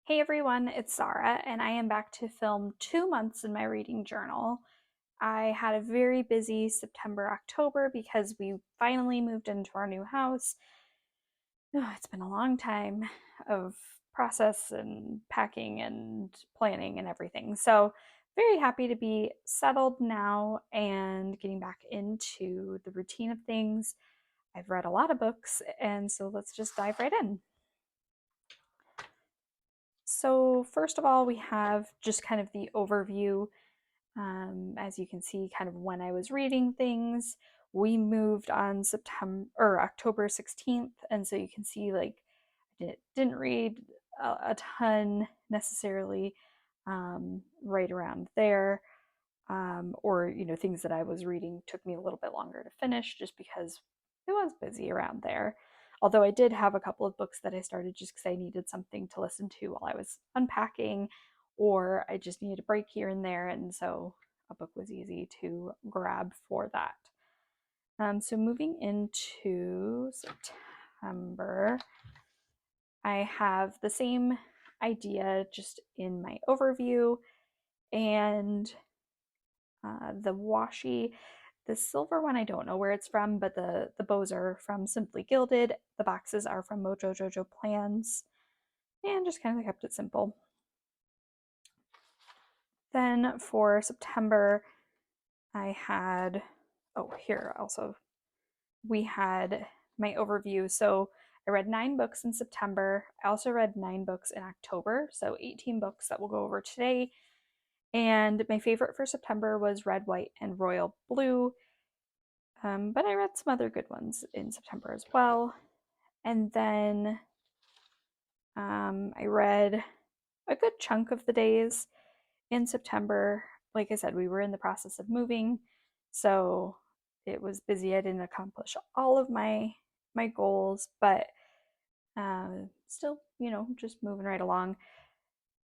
Hey everyone, it's Zara, and I am back to film 2 months in my reading journal. I had a very busy September, October because we finally moved into our new house. It's been a long time of process and packing and planning and everything. So, very happy to be settled now and getting back into the routine of things. I've read a lot of books, and so let's just dive right in. So, first of all, we have just kind of the overview. As you can see, kind of when I was reading things, we moved on September or October 16th, and so you can see like I didn't read a ton necessarily right around there, or things that I was reading took me a little bit longer to finish just because it was busy around there. Although I did have a couple of books that I started just because I needed something to listen to while I was unpacking, or I just needed a break here and there, and so a book was easy to grab for that. So moving into September, I have the same idea just in my overview, and the washi, the silver one, I don't know where it's from, but the bows are from Simply Gilded. The boxes are from Mojo Jojo Plans, and just kind of kept it simple. Then for September, I had, oh, here also, we had my overview. So I read 9 books in September. I also read 9 books in October, so 18 books that we'll go over today. And my favorite for September was Red, White, and Royal Blue. But I read some other good ones in September as well. And then I read a good chunk of the days in September. Like I said, we were in the process of moving, so it was busy. I didn't accomplish all of my goals, but still, just moving right along.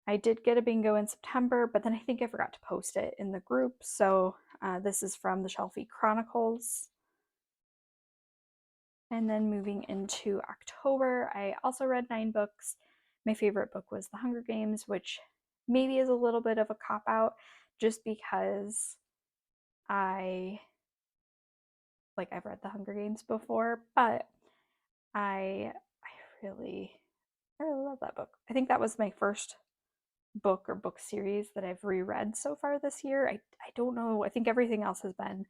I did get a bingo in September, but then I think I forgot to post it in the group. So this is from the Shelfie Chronicles. And then moving into October, I also read 9 books. My favorite book was The Hunger Games, which maybe is a little bit of a cop out just because I've read The Hunger Games before, but I really love that book. I think that was my first book or book series that I've reread so far this year. I don't know. I think everything else has been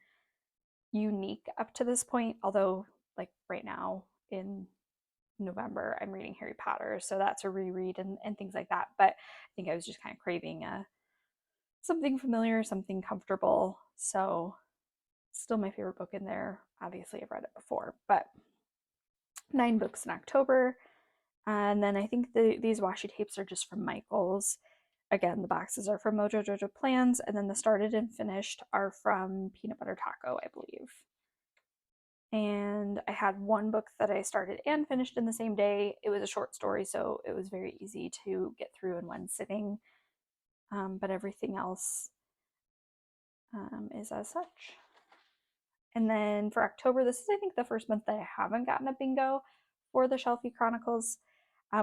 unique up to this point, although like right now in November I'm reading Harry Potter, so that's a reread and things like that. But I think I was just kind of craving something familiar, something comfortable. So still my favorite book in there. Obviously I've read it before, but 9 books in October. And then I think these washi tapes are just from Michaels. Again, the boxes are from Mojo Jojo Plans, and then the started and finished are from Peanut Butter Taco, I believe. And I had 1 book that I started and finished in the same day. It was a short story, so it was very easy to get through in one sitting. But everything else is as such. And then for October, this is, I think, the first month that I haven't gotten a bingo for the Shelfie Chronicles,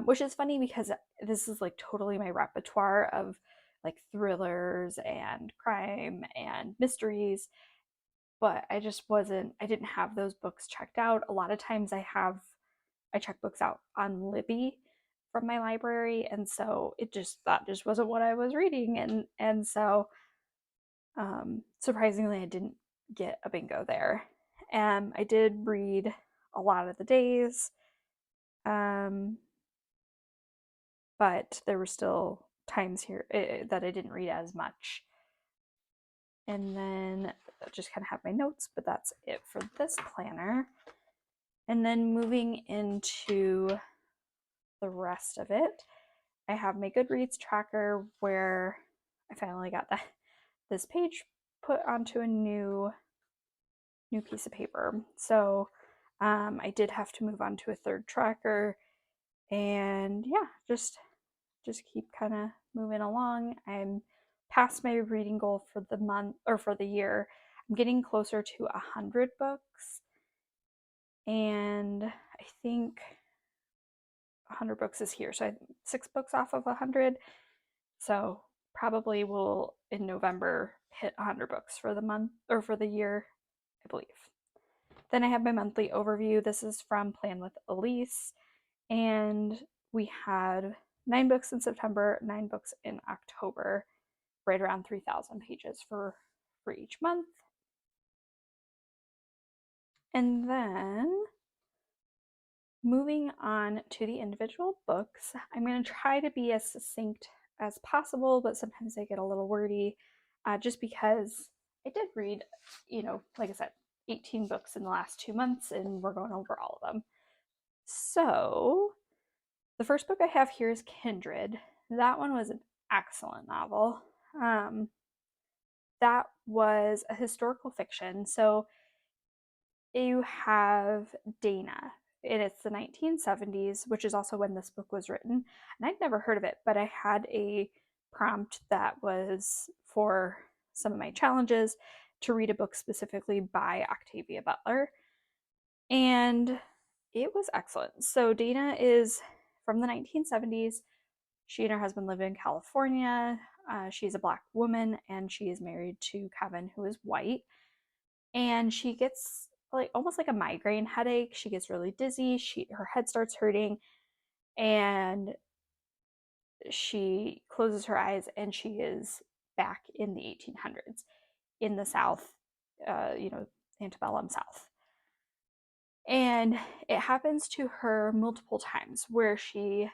which is funny because this is like totally my repertoire of like thrillers and crime and mysteries. But I didn't have those books checked out. A lot of times I check books out on Libby from my library, and so that just wasn't what I was reading, and so surprisingly I didn't get a bingo there. I did read a lot of the days, but there were still times here that I didn't read as much. And then I just kind of have my notes, but that's it for this planner. And then moving into the rest of it, I have my Goodreads tracker where I finally got this page put onto a new piece of paper. So I did have to move on to a third tracker, and yeah, just keep kind of moving along. I'm past my reading goal for the month or for the year. I'm getting closer to 100 books, and I think 100 books is here. So I 6 books off of 100. So probably will in November hit 100 books for the month or for the year, I believe. Then I have my monthly overview. This is from Plan with Elise. And we had 9 books in September, 9 books in October, right around 3,000 pages for each month. And then moving on to the individual books, I'm going to try to be as succinct as possible, but sometimes I get a little wordy just because I did read, like I said, 18 books in the last 2 months, and we're going over all of them. So, the first book I have here is Kindred. That one was an excellent novel. That was a historical fiction. So, you have Dana, and it's the 1970s, which is also when this book was written. And I'd never heard of it, but I had a prompt that was for some of my challenges to read a book specifically by Octavia Butler. And it was excellent. So Dana is from the 1970s. She and her husband live in California. She's a Black woman, and she is married to Kevin, who is white. And she gets like almost like a migraine headache. She gets really dizzy. Her head starts hurting, and she closes her eyes, and she is back in the 1800s in the South, antebellum South. And it happens to her multiple times where she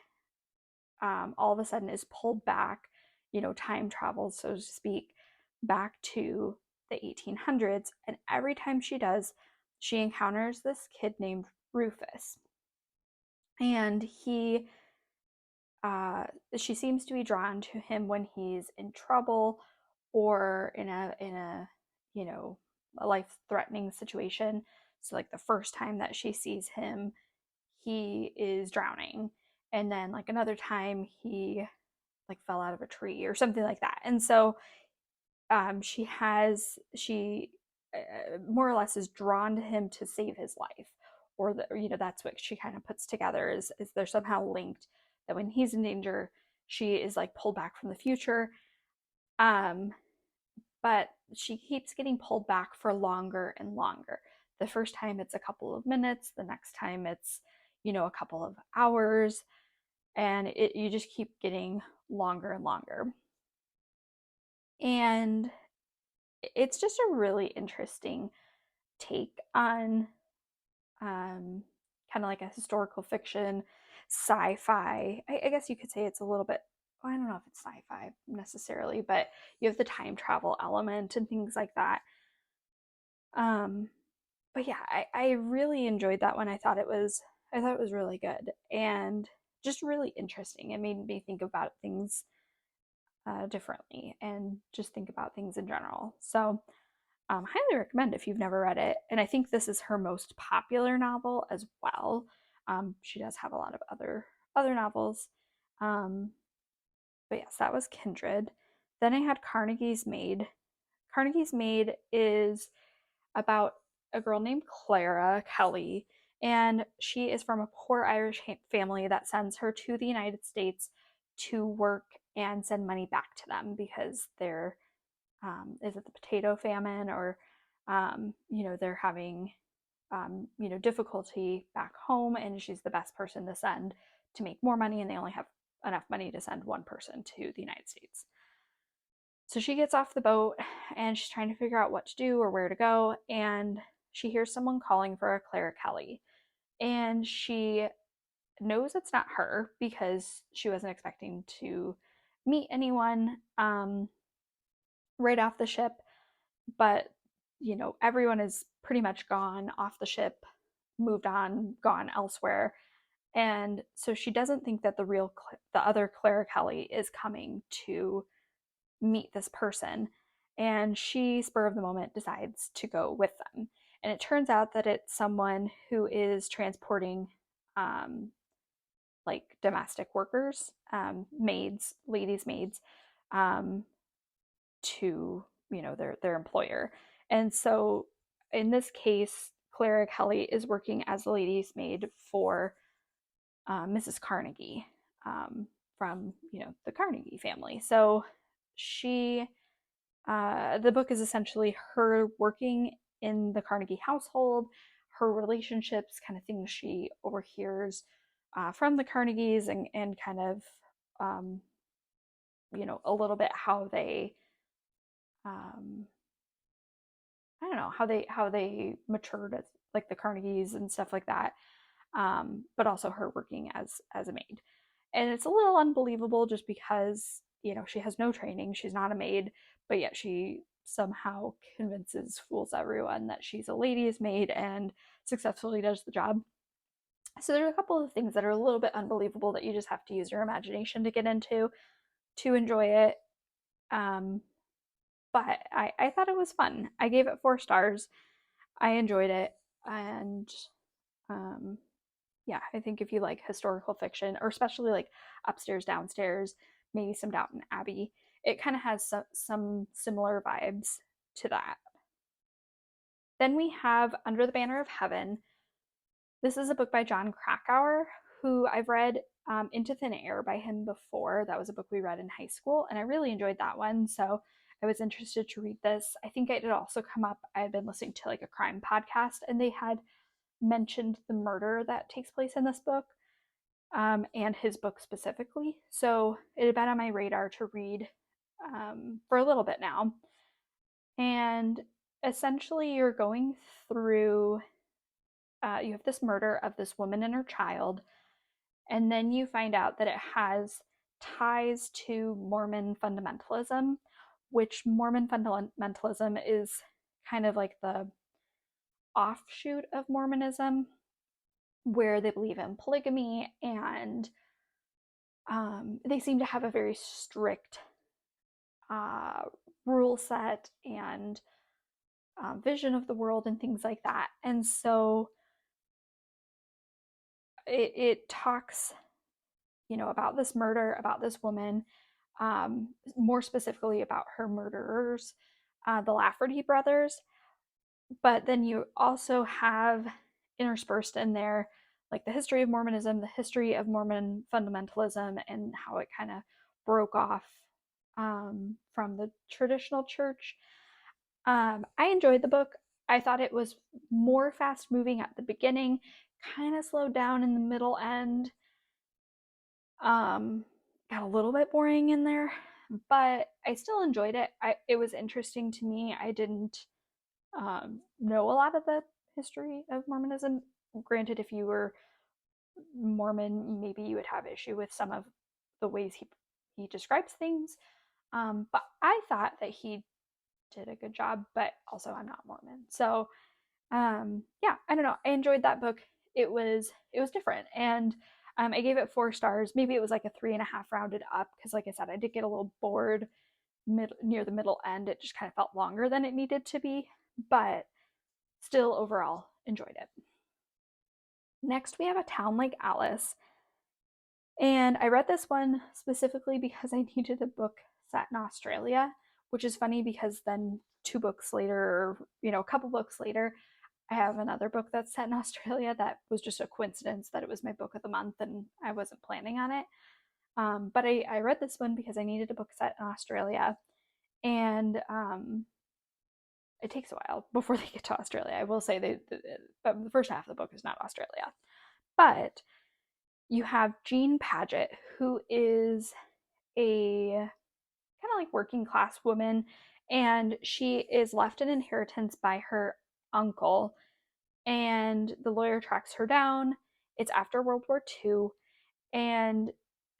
all of a sudden is pulled back, time travels, so to speak, back to the 1800s. And every time she does, she encounters this kid named Rufus. And she seems to be drawn to him when he's in trouble or in a a life-threatening situation. So like the first time that she sees him, he is drowning, and then like another time he like fell out of a tree or something like that. And so she more or less is drawn to him to save his life, or that's what she kind of puts together, is they're somehow linked, that when he's in danger, she is like pulled back from the future. um but she keeps getting pulled back for longer and longer. The first time it's a couple of minutes, the next time it's a couple of hours, and you just keep getting longer and longer. And it's just a really interesting take on kind of like a historical fiction, sci-fi. I guess you could say it's a little bit, well, I don't know if it's sci-fi necessarily, but you have the time travel element and things like that. Um, but yeah, I really enjoyed that one. I thought it was really good and just really interesting. It made me think about things differently and just think about things in general. So highly recommend if you've never read it. And I think this is her most popular novel as well. She does have a lot of other novels. Um, but yes, that was Kindred. Then I had Carnegie's Maid. Carnegie's Maid is about a girl named Clara Kelly, and she is from a poor Irish family that sends her to the United States to work and send money back to them because they're is it the potato famine, or they're having difficulty back home, and she's the best person to send to make more money, and they only have enough money to send one person to the United States. So she gets off the boat and she's trying to figure out what to do or where to go, and she hears someone calling for a Clara Kelly, and she knows it's not her because she wasn't expecting to meet anyone right off the ship. But everyone is pretty much gone off the ship, moved on, gone elsewhere, and so she doesn't think that the other Clara Kelly is coming to meet this person, and she, spur of the moment, decides to go with them. And it turns out that it's someone who is transporting like domestic workers, maids, ladies maids, um, to their employer. And so in this case, Clara Kelly is working as a lady's maid for Mrs. Carnegie, from, the Carnegie family. So she, the book is essentially her working in the Carnegie household, her relationships, kind of things she overhears from the Carnegies, and kind of, um, a little bit how they, um, I don't know, how they matured as like the Carnegies and stuff like that. But also her working as a maid. And it's a little unbelievable just because, she has no training, she's not a maid, but yet she somehow convinces, fools everyone that she's a lady's maid and successfully does the job. So there's a couple of things that are a little bit unbelievable that you just have to use your imagination to get into to enjoy it. Um, but I thought it was fun. I gave it 4 stars. I enjoyed it. And um, yeah, I think if you like historical fiction, or especially like upstairs, downstairs, maybe some Downton Abbey, it kind of has some similar vibes to that. Then we have Under the Banner of Heaven. This is a book by John Krakauer, who I've read Into Thin Air by him before. That was a book we read in high school, and I really enjoyed that one. So I was interested to read this. I think it had also come up. I had been listening to like a crime podcast, and they had mentioned the murder that takes place in this book, and his book specifically. So it had been on my radar to read for a little bit now. And essentially, you're going through, you have this murder of this woman and her child, and then you find out that it has ties to Mormon fundamentalism, which Mormon fundamentalism is kind of like the offshoot of Mormonism, where they believe in polygamy, and they seem to have a very strict uh, rule set and vision of the world and things like that. And so it talks, about this murder, about this woman, more specifically about her murderers, the Lafferty brothers. But then you also have interspersed in there like the history of Mormonism, the history of Mormon fundamentalism, and how it kind of broke off from the traditional church. I enjoyed the book. I thought it was more fast moving at the beginning, kind of slowed down in the middle end. Um, got a little bit boring in there, but I still enjoyed it. It was interesting to me. I didn't know a lot of the history of Mormonism. Granted, if you were Mormon, maybe you would have issue with some of the ways he describes things. But I thought that he did a good job, but also I'm not Mormon. So yeah, I don't know. I enjoyed that book. It was different, and I gave it 4 stars. Maybe it was like a 3.5 rounded up because, like I said, I did get a little bored near the middle end. It just kind of felt longer than it needed to be, but still overall enjoyed it. Next, we have A Town Like Alice, and I read this one specifically because I needed a book set in Australia, which is funny because then 2 books later, or a couple books later, I have another book that's set in Australia that was just a coincidence that it was my book of the month and I wasn't planning on it. But I read this one because I needed a book set in Australia, and it takes a while before they get to Australia. I will say the first half of the book is not Australia, but you have Jean Paget, who is a kind of like working class woman, and she is left an inheritance by her uncle, and the lawyer tracks her down. It's after World War II, and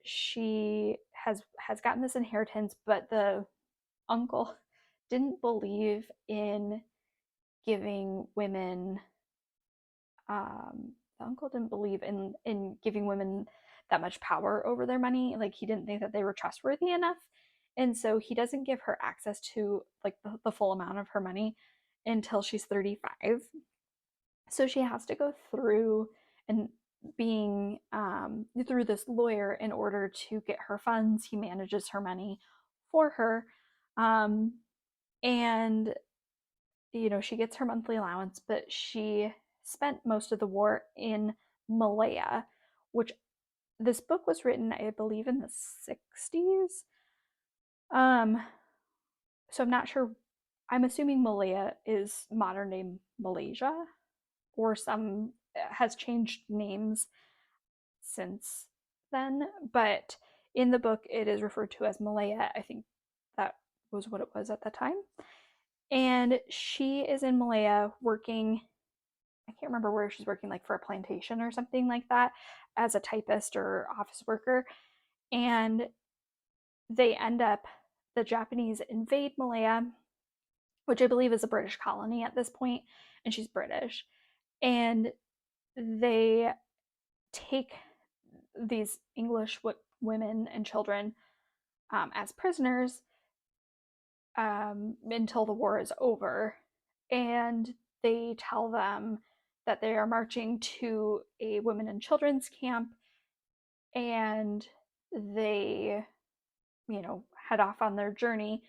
she has gotten this inheritance, but the uncle didn't believe in giving women. The uncle didn't believe in giving women that much power over their money. Like he didn't think that they were trustworthy enough, and so he doesn't give her access to like the full amount of her money until she's 35. So she has to go through and being through this lawyer in order to get her funds. He manages her money for her, um, and she gets her monthly allowance, but she spent most of the war in Malaya, which this book was written, I believe, in the 60s. Um, so I'm not sure. I'm assuming Malaya is modern day Malaysia, or some has changed names since then. But in the book, it is referred to as Malaya. I think that was what it was at the time. And she is in Malaya working, I can't remember where she's working, like for a plantation or something like that, as a typist or office worker. And they end up, the Japanese invade Malaya, which I believe is a British colony at this point, and she's British. And they take these English women and children as prisoners until the war is over. And they tell them that they are marching to a women and children's camp, and they, head off on their journey.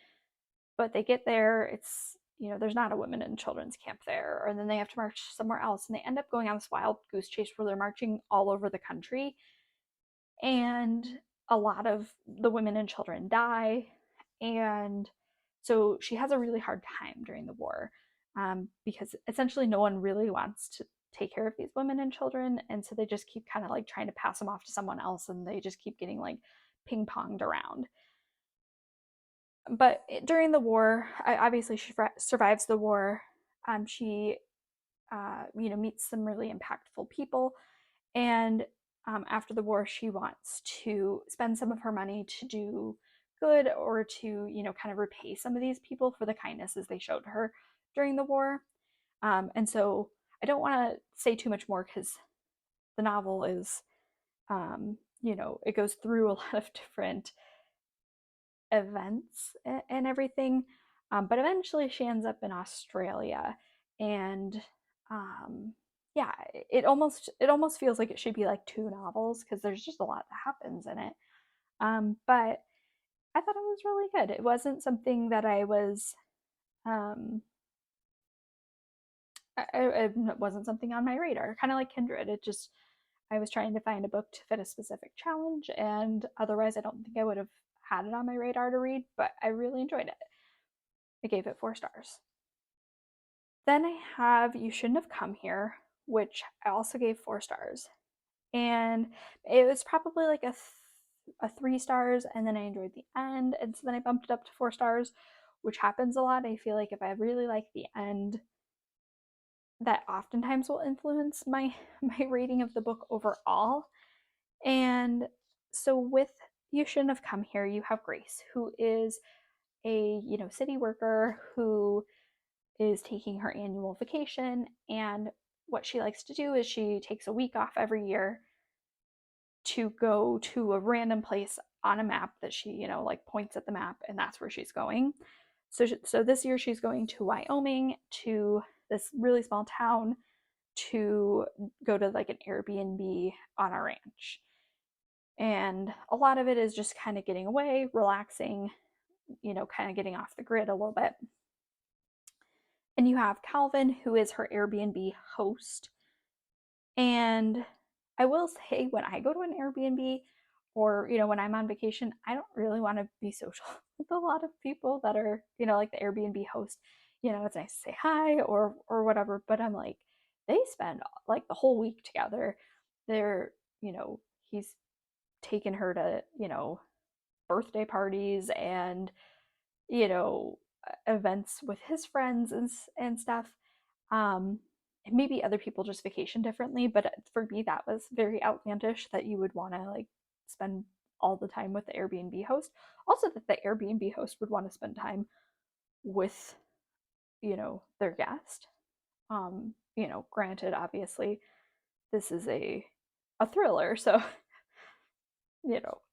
But they get there, it's, there's not a women and children's camp there, and then they have to march somewhere else, and they end up going on this wild goose chase where they're marching all over the country, and a lot of the women and children die. And so she has a really hard time during the war, because essentially no one really wants to take care of these women and children, and so they just keep kind of like trying to pass them off to someone else, and they just keep getting like ping ponged around. But during the war, obviously she survives the war. She meets some really impactful people, and after the war, she wants to spend some of her money to do good, or to kind of repay some of these people for the kindnesses they showed her during the war. And so I don't want to say too much more, because the novel is, it goes through a lot of different events and everything. But eventually she ends up in Australia, and yeah, it almost feels like it should be like two novels, because there's just a lot that happens in it. But I thought it was really good. It wasn't something that I was, um, it wasn't something on my radar. Kind of like Kindred. It just, I was trying to find a book to fit a specific challenge, and otherwise I don't think I would have had it on my radar to read, but I really enjoyed it. I gave it 4 stars. Then I have You Shouldn't Have Come Here, which I also gave 4 stars. And it was probably like a 3 stars, and then I enjoyed the end, and so then I bumped it up to 4 stars, which happens a lot. I feel like if I really like the end, that oftentimes will influence my my rating of the book overall. And so with You Shouldn't Have Come Here, you have Grace, who is a city worker who is taking her annual vacation. And what she likes to do is she takes a week off every year to go to a random place on a map that she, like points at the map, and that's where she's going. So this year she's going to Wyoming, to this really small town, to go to like an Airbnb on a ranch. And a lot of it is just kind of getting away, relaxing, kind of getting off the grid a little bit. And you have Calvin, who is her Airbnb host. And I will say, when I go to an Airbnb, or when I'm on vacation, I don't really want to be social with a lot of people that are, like the Airbnb host. It's nice to say hi or whatever, but I'm like, they spend like the whole week together. They're, he's taken her to, birthday parties and, you know, events with his friends and stuff. Um, Maybe other people just vacation differently, but for me, that was very outlandish that you would want to like spend all the time with the Airbnb host. Also, that the Airbnb host would want to spend time with, their guest. Granted, obviously, this is a thriller, so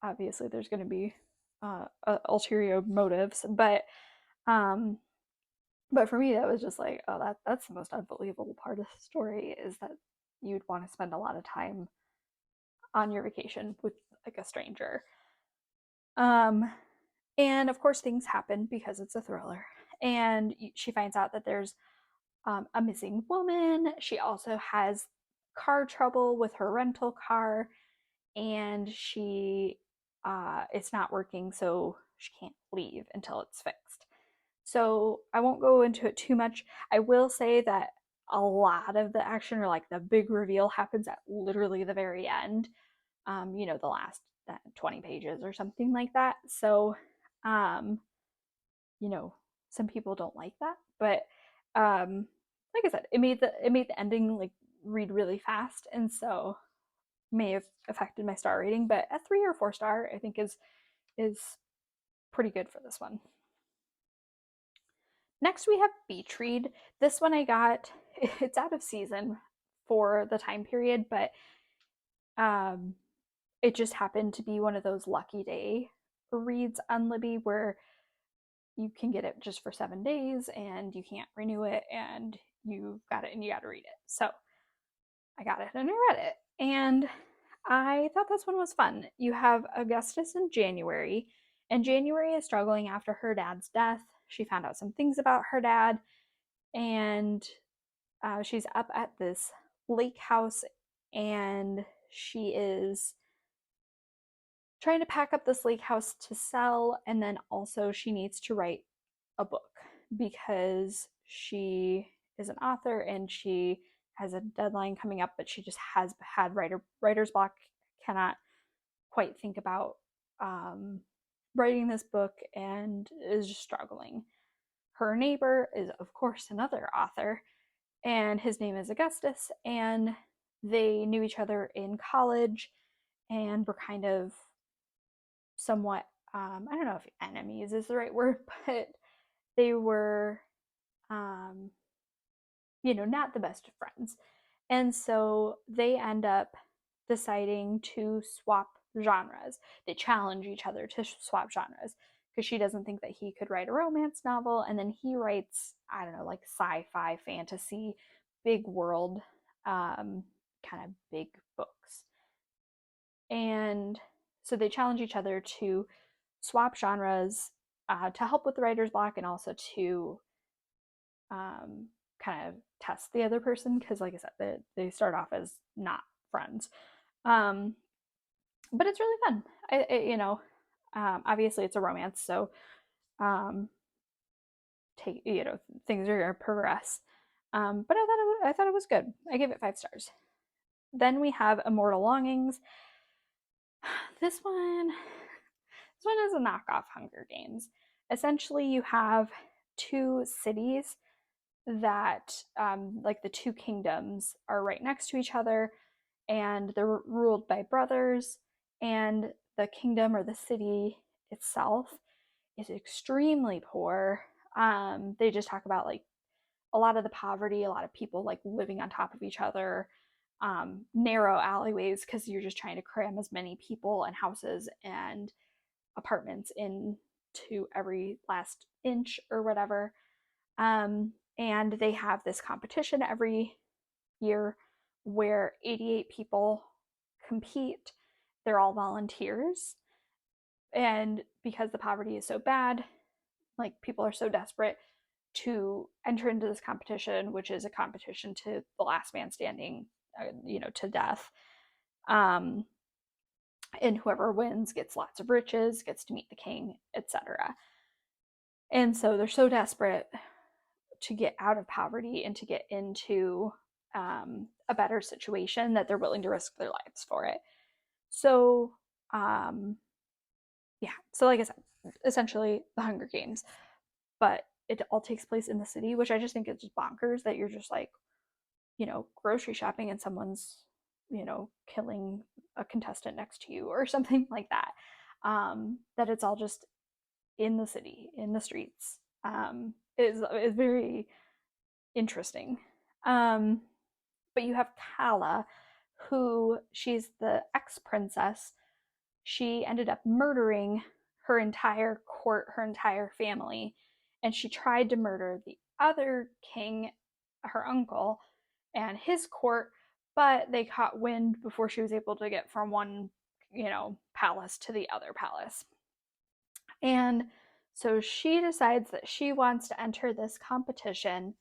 obviously there's going to be ulterior motives, um, but for me, that was just like, oh, that's the most unbelievable part of the story, is that you'd want to spend a lot of time on your vacation with like a stranger. Um, and of course, things happen because it's a thriller. And she finds out that there's a missing woman. She also has car trouble with her rental car. and it's not working, so she can't leave until it's fixed. So I won't go into it too much. I will say that a lot of the action, or like the big reveal, happens at literally the very end. The last 20 pages or something like that. So, um, you know, some people don't like that, but like I said, it made the ending like read really fast, and so may have affected my star rating. But a 3 or 4 star, I think is pretty good for this one. Next, we have Beach Read. This one I got, it's out of season for the time period, but um, it just happened to be one of those lucky day reads on Libby where you can get it just for 7 days and you can't renew it, and you got it and you got to read it. So I got it and I read it. And I thought this one was fun. You have Augustus in January, and January is struggling after her dad's death. She found out some things about her dad, and she's up at this lake house, and she is trying to pack up this lake house to sell, and then also she needs to write a book because she is an author and she has a deadline coming up, but she just has had writer's block, cannot quite think about writing this book, and is just struggling. Her neighbor is, of course, another author, and his name is Augustus, and they knew each other in college and were kind of somewhat, I don't know if enemies is the right word, but they were, um, not the best of friends. And so they end up deciding to swap genres. They challenge each other to swap genres because she doesn't think that he could write a romance novel. And then he writes, I don't know, like sci fi, fantasy, big world, kind of big books. And so they challenge each other to swap genres to help with the writer's block, and also to kind of test the other person, because like I said, they start off as not friends. um, but it's really fun. Obviously it's a romance, so um, take things are going to progress. But I thought it was good. I gave it 5 stars. Then we have Immortal Longings. This one is a knockoff Hunger Games. Essentially, you have two cities that, like the two kingdoms, are right next to each other, and they're ruled by brothers. And the kingdom, or the city itself, is extremely poor. They just talk about like a lot of the poverty, a lot of people like living on top of each other, narrow alleyways because you're just trying to cram as many people and houses and apartments into every last inch or whatever. And they have this competition every year where 88 people compete. They're all volunteers. And because the poverty is so bad, like people are so desperate to enter into this competition, which is a competition to the last man standing, to death. Um, and whoever wins gets lots of riches, gets to meet the king, etc. And so they're so desperate to get out of poverty and to get into a better situation that they're willing to risk their lives for it. So, yeah. So, like I said, essentially the Hunger Games, but it all takes place in the city, which I just think is just bonkers that you're just like, grocery shopping and someone's, killing a contestant next to you or something like that. That it's all just in the city, in the streets, is very interesting. But you have Kala, who she's the ex princess. She ended up murdering her entire court, her entire family, and she tried to murder the other king, her uncle, and his court, but they caught wind before she was able to get from one, palace to the other palace. And so she decides that she wants to enter this competition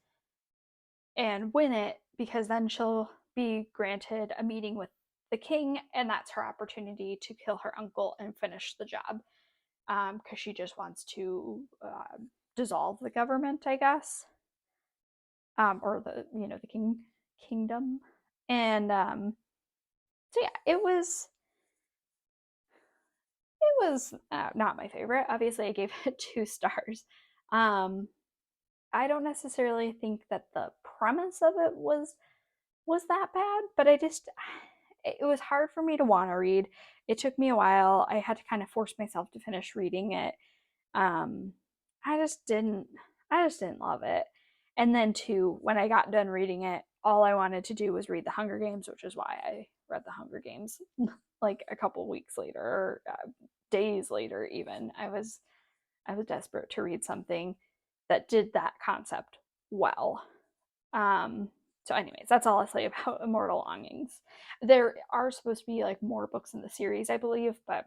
and win it, because then she'll be granted a meeting with the king, and that's her opportunity to kill her uncle and finish the job, because she just wants to dissolve the government, I guess, or the the kingdom, and so yeah, it was not my favorite. Obviously, I gave it 2 stars. Um, I don't necessarily think that the premise of it was that bad, but it was hard for me to want to read. It took me a while. I had to kind of force myself to finish reading it. Um, I just didn't I just didn't love it. And then too, when I got done reading it, all I wanted to do was read The Hunger Games, which is why I read The Hunger Games like a couple weeks later, or days later even. I was desperate to read something that did that concept well. Um, so, anyways, that's all I'll say about Immortal Longings. There are supposed to be like more books in the series, I believe, but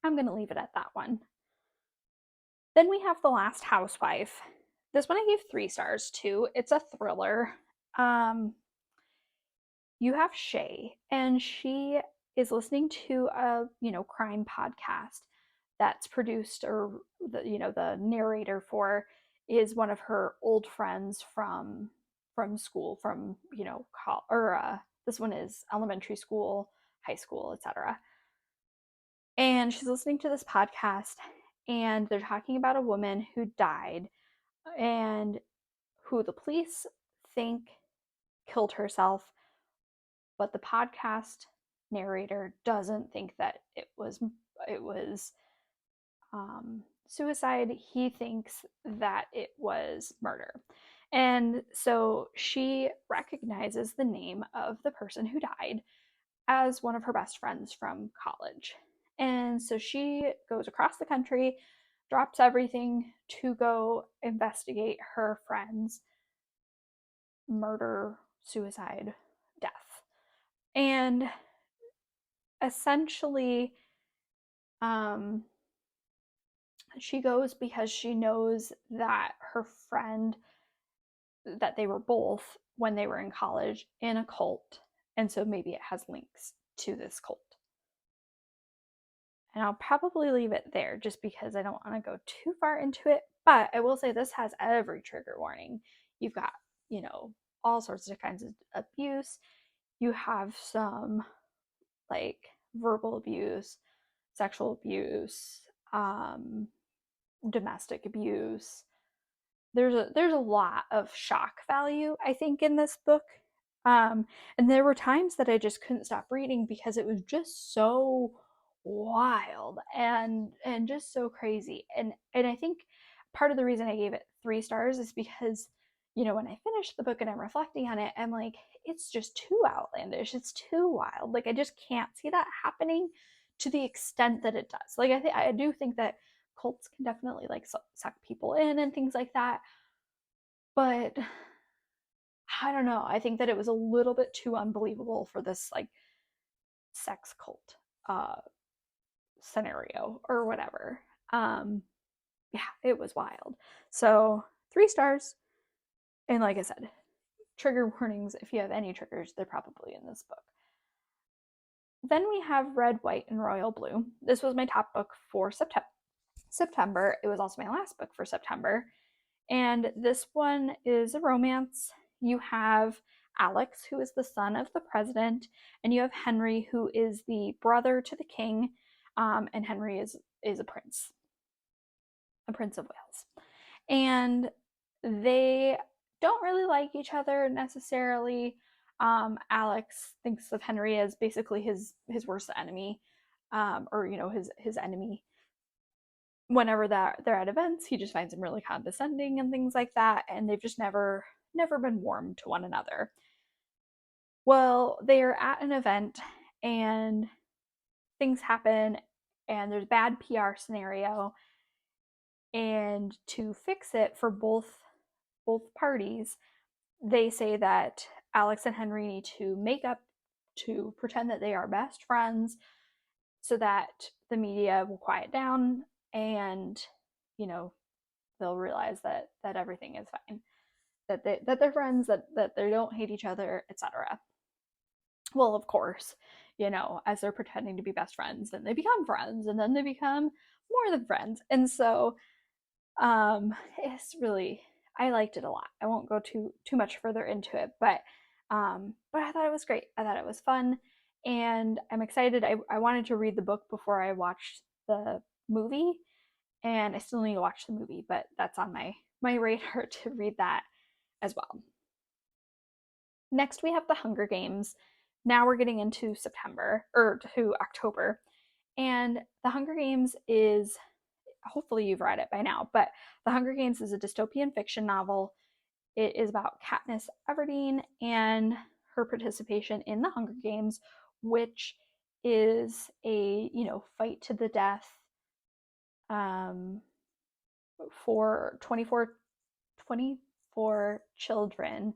I'm gonna leave it at that one. Then we have The Last Housewife. This one I gave 3 stars to. It's a thriller. Um, you have Shay, and she is listening to a crime podcast that's produced, or the narrator for is one of her old friends from school, from or this one is elementary school, high school, etc. And she's listening to this podcast, and they're talking about a woman who died, and who the police think killed herself, but the podcast narrator doesn't think that it was suicide. He thinks that it was murder. And so she recognizes the name of the person who died as one of her best friends from college. And so she goes across the country, drops everything to go investigate her friend's murder, suicide, death. And essentially, um, she goes because she knows that her friend, that they were both, when they were in college, in a cult, and so maybe it has links to this cult. And I'll probably leave it there just because I don't want to go too far into it, but I will say this has every trigger warning. You've got, all sorts of kinds of abuse. You have some like verbal abuse, sexual abuse, domestic abuse. There's a lot of shock value, I think, in this book. And there were times that I just couldn't stop reading because it was just so wild and just so crazy. And I think part of the reason I gave it 3 stars is because, when I finished the book and I'm reflecting on it, I'm like, it's just too outlandish. It's too wild. Like, I just can't see that happening to the extent that it does. Like, I do think that cults can definitely like suck people in and things like that, but I don't know. I think that it was a little bit too unbelievable for this like sex cult uh scenario or whatever. Um yeah, it was wild. So 3 stars. And like I said, trigger warnings, if you have any triggers, they're probably in this book. Then we have Red, White, and Royal Blue. This was my top book for September. It was also my last book for September. And this one is a romance. You have Alex, who is the son of the president, and you have Henry, who is the brother to the king. And Henry is a prince of Wales. And they don't really like each other necessarily. Alex thinks of Henry as basically his worst enemy, or his enemy. Whenever that they're at events, he just finds him really condescending and things like that, and they've just never been warm to one another. Well, they're at an event and things happen, and there's a bad PR scenario, and to fix it for both parties, they say that Alex and Henry need to make up, to pretend that they are best friends, so that the media will quiet down, and they'll realize that everything is fine, that they're friends, that they don't hate each other, etc. Well, of course, as they're pretending to be best friends, then they become friends, and then they become more than friends. And so it's really, I liked it a lot. I won't go too much further into it, but I thought it was great. I thought it was fun, and I'm excited. I wanted to read the book before I watched the movie, and I still need to watch the movie, but that's on my radar to read that as well. Next, we have the Hunger Games. Now we're getting into September or to October, and the Hunger Games is, hopefully you've read it by now, but The Hunger Games is a dystopian fiction novel. It is about Katniss Everdeen and her participation in the Hunger Games, which is a, fight to the death um, for 24 children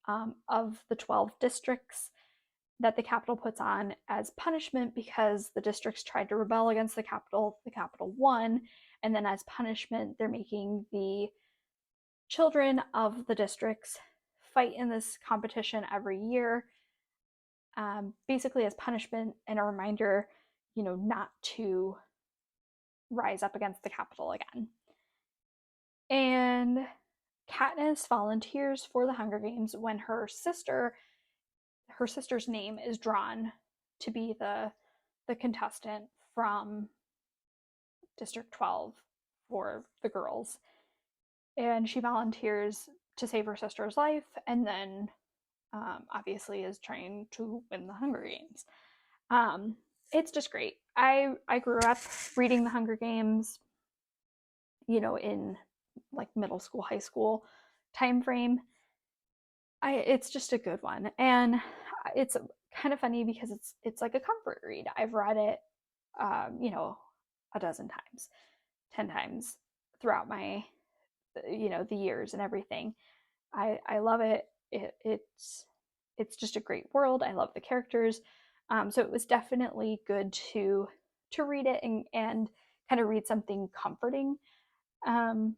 of the 12 districts that the Capitol puts on as punishment because the districts tried to rebel against the Capitol. The Capitol won, and then as punishment, they're making the children of the districts fight in this competition every year, basically as punishment and a reminder, not to rise up against the Capitol again. And Katniss volunteers for the Hunger Games when her sister's name is drawn to be the contestant from District 12 for the girls. And she volunteers to save her sister's life, and then obviously is trying to win the Hunger Games. It's just great. I grew up reading the Hunger Games, in like middle school, high school time frame. It's just a good one, and it's kind of funny because it's like a comfort read. I've read it, a dozen times, 10 times throughout my, the years and everything. I love it. It's just a great world. I love the characters. So it was definitely good to read it and kind of read something comforting um,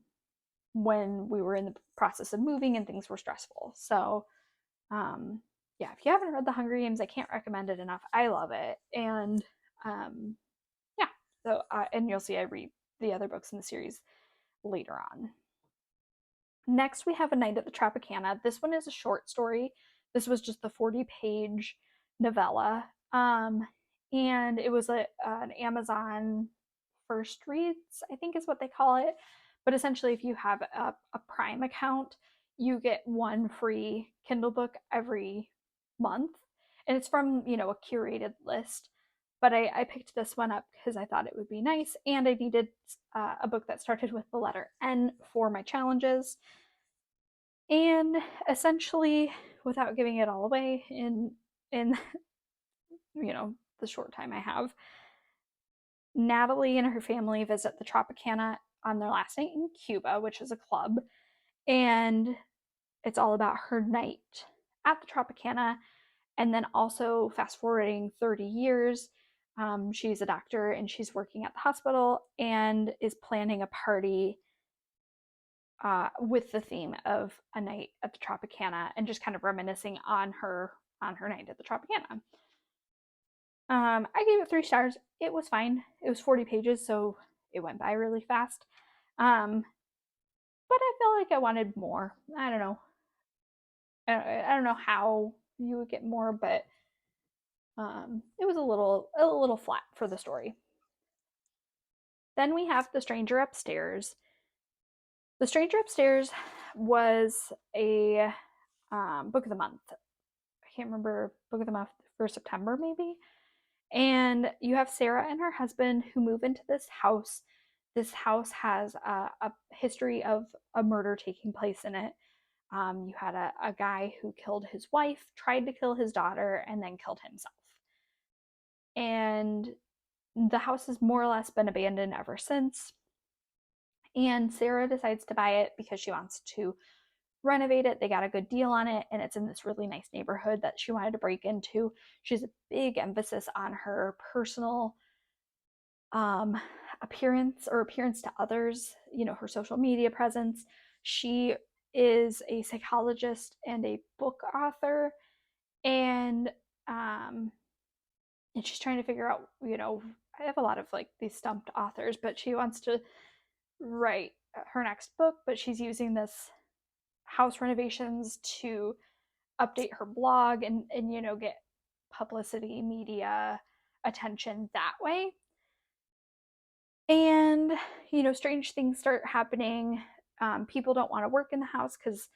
when we were in the process of moving and things were stressful. So um, yeah, if you haven't read The Hunger Games, I can't recommend it enough. I love it, and um, yeah. So and you'll see I read the other books in the series later on. Next, we have A Night at the Tropicana. This one is a short story. This was just the 40-page novella. And it was an Amazon first reads, I think is what they call it. But essentially, if you have a Prime account, you get one free Kindle book every month. And it's from, a curated list. But I picked this one up because I thought it would be nice. And I needed a book that started with the letter N for my challenges. And essentially, without giving it all away in the short time I have, Natalie and her family visit the Tropicana on their last night in Cuba, which is a club, and it's all about her night at the Tropicana. And then also fast forwarding 30 years, she's a doctor and she's working at the hospital and is planning a party with the theme of a night at the Tropicana and just kind of reminiscing on her night at the Tropicana. I gave it 3 stars. It was fine. It was 40 pages, so it went by really fast. But I felt like I wanted more. I don't know. I don't know how you would get more, but it was a little flat for the story. Then we have The Stranger Upstairs. The Stranger Upstairs was a book of the month. I can't remember, book of the month for September maybe. And you have Sarah and her husband who move into this house. This house has a history of a murder taking place in it. You had a guy who killed his wife, tried to kill his daughter, and then killed himself. And the house has more or less been abandoned ever since. And Sarah decides to buy it because she wants to renovate it. They got a good deal on it, and it's in this really nice neighborhood that she wanted to break into. She has a big emphasis on her personal appearance to others, her social media presence. She is a psychologist and a book author, and and she's trying to figure out, I have a lot of like these stumped authors, but she wants to write her next book, but she's using this house renovations to update her blog and get publicity, media attention that way. And strange things start happening. People don't want to work in the house because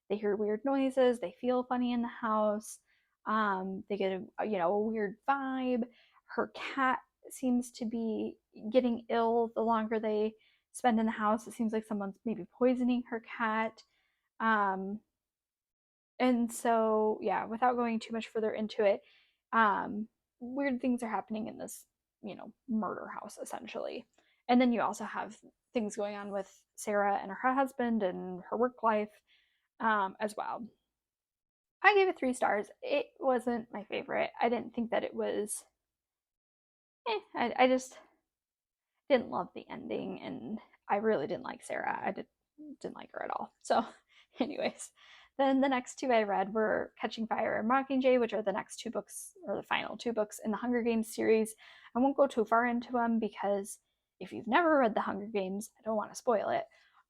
they hear weird noises, they feel funny in the house. They get a weird vibe. Her cat seems to be getting ill the longer they spend in the house. It seems like someone's maybe poisoning her cat. um, and so, yeah, without going too much further into it, um, weird things are happening in this, murder house essentially. And then you also have things going on with Sarah and her husband and her work life, as well. I gave it 3 stars. It wasn't my favorite. I didn't think that it was. I just didn't love the ending, and I really didn't like Sarah. I didn't like her at all. So, anyways, then the next 2 I read were Catching Fire and Mockingjay, which are the next 2 books, or the final 2 books in the Hunger Games series. I won't go too far into them because if you've never read the Hunger Games, I don't want to spoil it.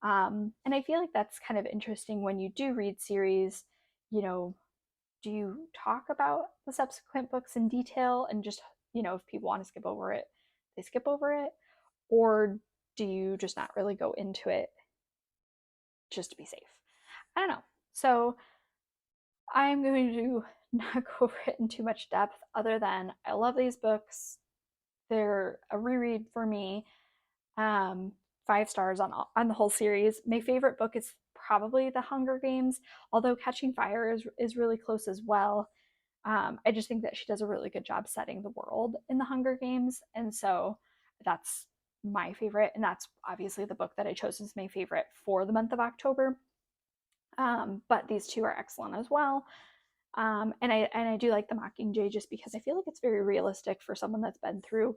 And I feel like that's kind of interesting when you do read series. You know, do you talk about the subsequent books in detail and just, if people want to skip over it, they skip over it? Or do you just not really go into it just to be safe? I don't know. So I'm going to not go over it in too much depth, other than I love these books. They're a reread for me. 5 stars on the whole series. My favorite book is probably The Hunger Games, although Catching Fire is really close as well. I just think that she does a really good job setting the world in the Hunger Games, and so that's my favorite, and that's obviously the book that I chose as my favorite for the month of October. But these 2 are excellent as well. And I do like the Mockingjay just because I feel like it's very realistic for someone that's been through,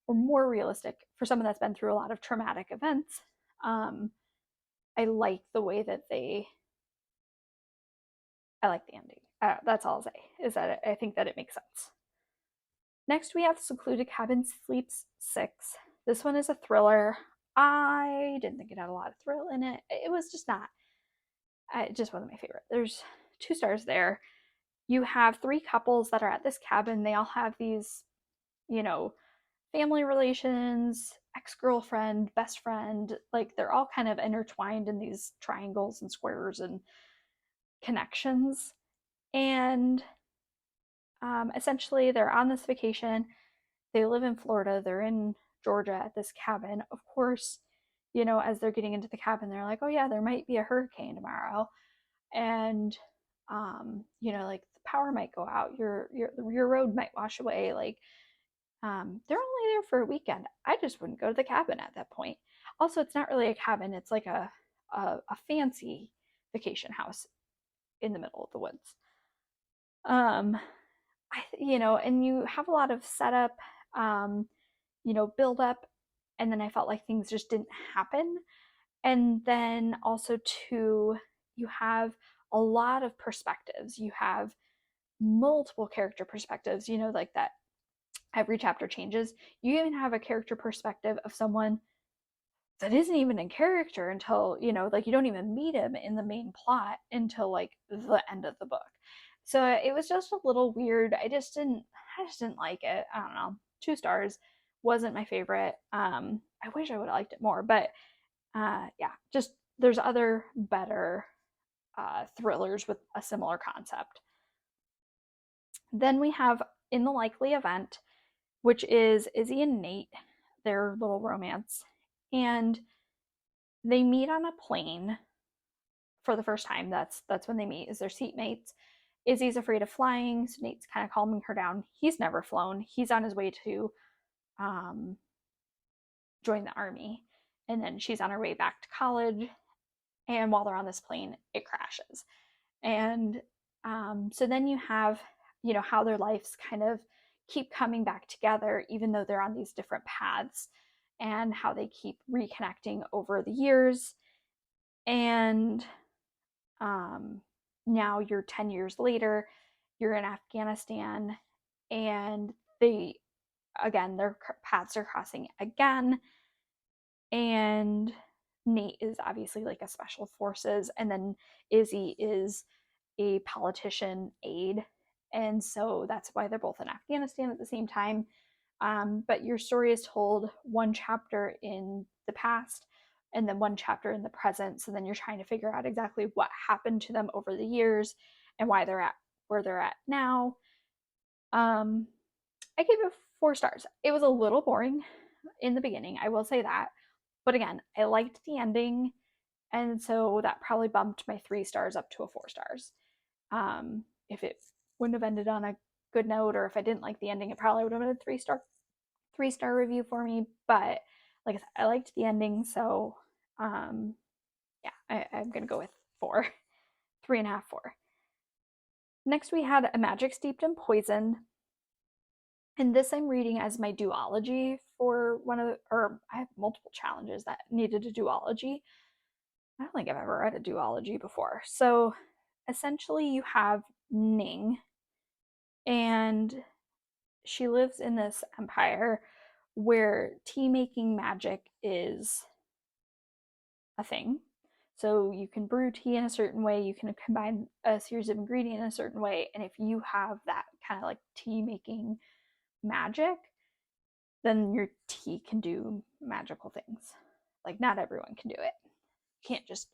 or more realistic for someone that's been through a lot of traumatic events. I like the way that I like the ending. That's all I'll say, is that I think that it makes sense. Next, we have Secluded Cabin Sleeps 6. This one is a thriller. I didn't think it had a lot of thrill in it. It was just not. It just wasn't my favorite. There's 2 stars there. You have 3 couples that are at this cabin. They all have these, you know, family relations, ex-girlfriend, best friend. Like, they're all kind of intertwined in these triangles and squares and connections. And essentially, they're on this vacation. They live in Florida. They're in Georgia at this cabin. Of course, as they're getting into the cabin, they're like, oh yeah, there might be a hurricane tomorrow. And like the power might go out, your road might wash away. Like, they're only there for a weekend. I just wouldn't go to the cabin at that point. Also, it's not really a cabin, it's like a fancy vacation house in the middle of the woods. um and you have a lot of setup, build up, and then I felt like things just didn't happen. And then also, too, you have a lot of perspectives. You have multiple character perspectives, like that every chapter changes. You even have a character perspective of someone that isn't even in character until, like, you don't even meet him in the main plot until like the end of the book. So it was just a little weird. I just didn't like it. I don't know. 2 stars. Wasn't my favorite. I wish I would have liked it more, but yeah, just there's other better thrillers with a similar concept. Then we have In the Likely Event, which is Izzy and Nate, their little romance. And they meet on a plane for the first time. That's when they meet, is their seatmates. Izzy's afraid of flying, so Nate's kind of calming her down. He's never flown. He's on his way to join the army. And then she's on her way back to college. And while they're on this plane, it crashes. And so then you have, how their lives kind of keep coming back together, even though they're on these different paths, and how they keep reconnecting over the years. And now you're 10 years later, you're in Afghanistan, and they, again, their paths are crossing again. And Nate is obviously like a special forces, and then Izzy is a politician aide. And so that's why they're both in Afghanistan at the same time. But your story is told one chapter in the past and then one chapter in the present. So then you're trying to figure out exactly what happened to them over the years and why they're at where they're at now. I gave it 4 stars. It was a little boring in the beginning, I will say that. But again, I liked the ending, and so that probably bumped my 3 stars up to a 4 stars. If it wouldn't have ended on a good note, or if I didn't like the ending, it probably would have been a 3-star review for me. But like I said, I liked the ending, so yeah, I'm gonna go with 4, 3.5, 4. Next, we had A Magic Steeped in Poison. And this I'm reading as my duology for one of the, or I have multiple challenges that needed a duology. I don't think I've ever read a duology before. So essentially, you have Ning, and she lives in this empire where tea making magic is a thing. So you can brew tea in a certain way, you can combine a series of ingredients in a certain way, and if you have that kind of like tea making magic, then your tea can do magical things. Like, not everyone can do it. You can't just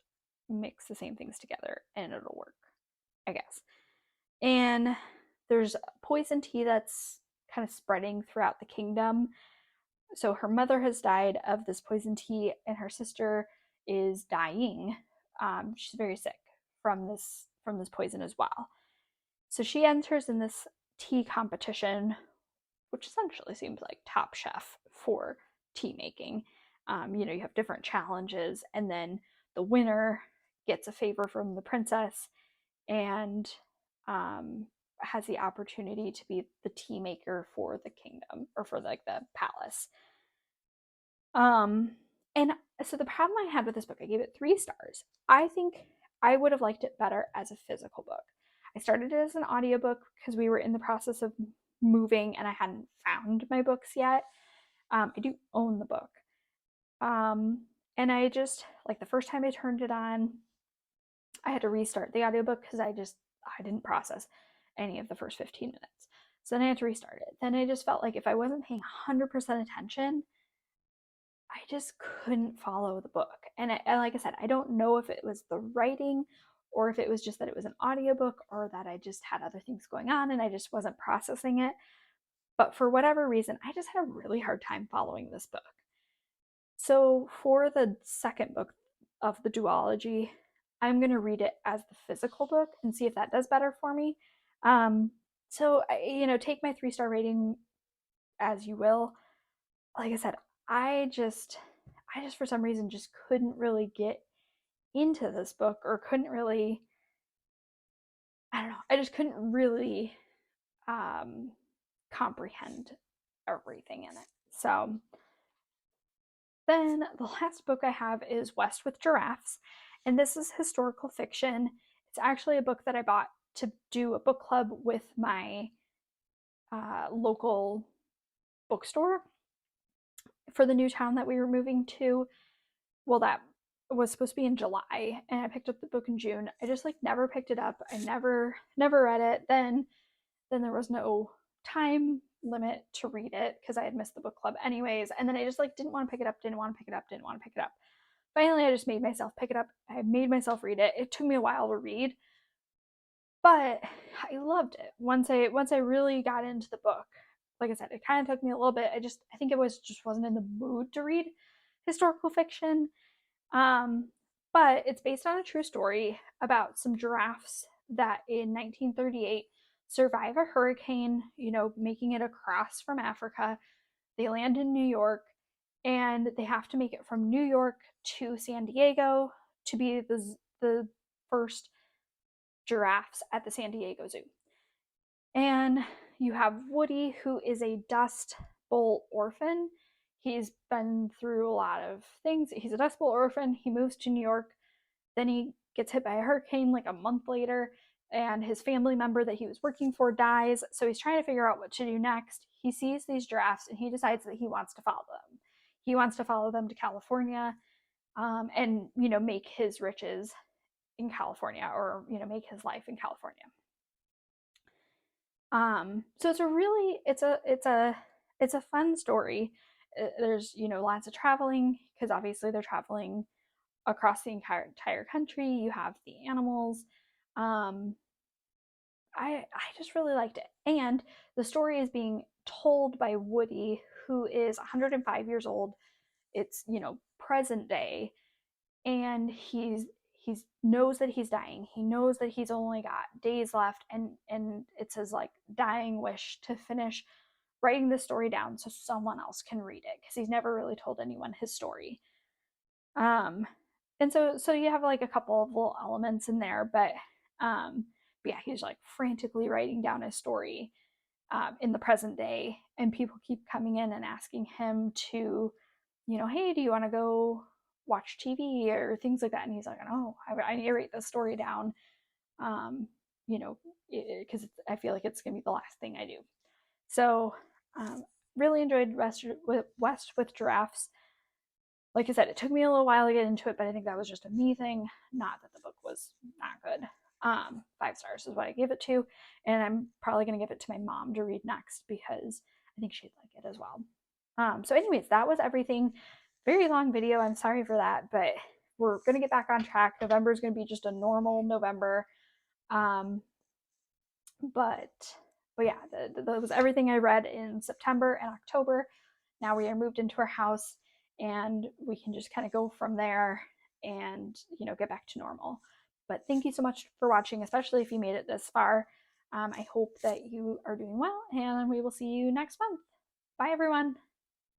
mix the same things together and it'll work, I guess. And there's poison tea that's kind of spreading throughout the kingdom. So her mother has died of this poison tea, and her sister is dying. She's very sick from this poison as well. So she enters in this tea competition, which essentially seems like Top Chef for tea making. You have different challenges, and then the winner gets a favor from the princess and has the opportunity to be the tea maker for the kingdom, or for like the palace. And so the problem I had with this book, I gave it 3 stars. I think I would have liked it better as a physical book. I started it as an audiobook because we were in the process of moving and I hadn't found my books yet. I do own the book. And I just, like, the first time I turned it on, I had to restart the audiobook because I didn't process any of the first 15 minutes. So then I had to restart it. Then I just felt like if I wasn't paying 100% attention, I just couldn't follow the book. And like I said, I don't know if it was the writing or if it was just that it was an audiobook or that I just had other things going on and I just wasn't processing it. But for whatever reason, I just had a really hard time following this book. So for the second book of the duology, I'm going to read it as the physical book and see if that does better for me. So, take my 3-star rating as you will. Like I said, I just for some reason just couldn't really get into this book, or couldn't really, I don't know, I just couldn't really comprehend everything in it. So then the last book I have is West with Giraffes, and this is historical fiction. It's actually a book that I bought to do a book club with my local bookstore for the new town that we were moving to. Well, that was supposed to be in July, and I picked up the book in June. I just like never picked it up. I never read it. Then there was no time limit to read it because I had missed the book club anyways. And then I just like didn't want to pick it up, didn't want to pick it up, didn't want to pick it up. Finally, I just made myself pick it up. I made myself read it. It took me a while to read, but I loved it once I really got into the book. Like I said, it kind of took me a little bit. I think it was just wasn't in the mood to read historical fiction. But it's based on a true story about some giraffes that in 1938 survive a hurricane, making it across from Africa. They land in New York, and they have to make it from New York to San Diego to be the first giraffes at the San Diego Zoo. And you have Woody, who is a Dust Bowl orphan. He's been through a lot of things. He's a Dust Bowl orphan. He moves to New York. Then he gets hit by a hurricane like a month later. and his family member that he was working for dies. So he's trying to figure out what to do next. He sees these giraffes and he decides that he wants to follow them. He wants to follow them to California, and make his riches in California, or make his life in California. So it's a fun story. There's lots of traveling, because obviously they're traveling across the entire country. You have the animals. Um, I just really liked it, and the story is being told by Woody, who is 105 years old. It's present day, and he's knows that he's dying. He knows that he's only got days left, and it's his like dying wish to finish writing the story down so someone else can read it, because he's never really told anyone his story. Um, and so you have like a couple of little elements in there, but yeah, he's like frantically writing down his story in the present day, and people keep coming in and asking him to, hey, do you want to go watch TV or things like that? And he's like, no, I need to write this story down, um, because I feel like it's gonna be the last thing I do. So, really enjoyed West with Giraffes. Like I said, it took me a little while to get into it, but I think that was just a me thing, not that the book was not good. 5 stars is what I gave it to, and I'm probably going to give it to my mom to read next, because I think she'd like it as well. So anyways, that was everything. Very long video. I'm sorry for that, but we're going to get back on track. November is going to be just a normal November. Um, but yeah, that was everything I read in September and October. Now we are moved into our house, and we can just kind of go from there and get back to normal. But thank you so much for watching, especially if you made it this far. I hope that you are doing well, and we will see you next month. Bye, everyone.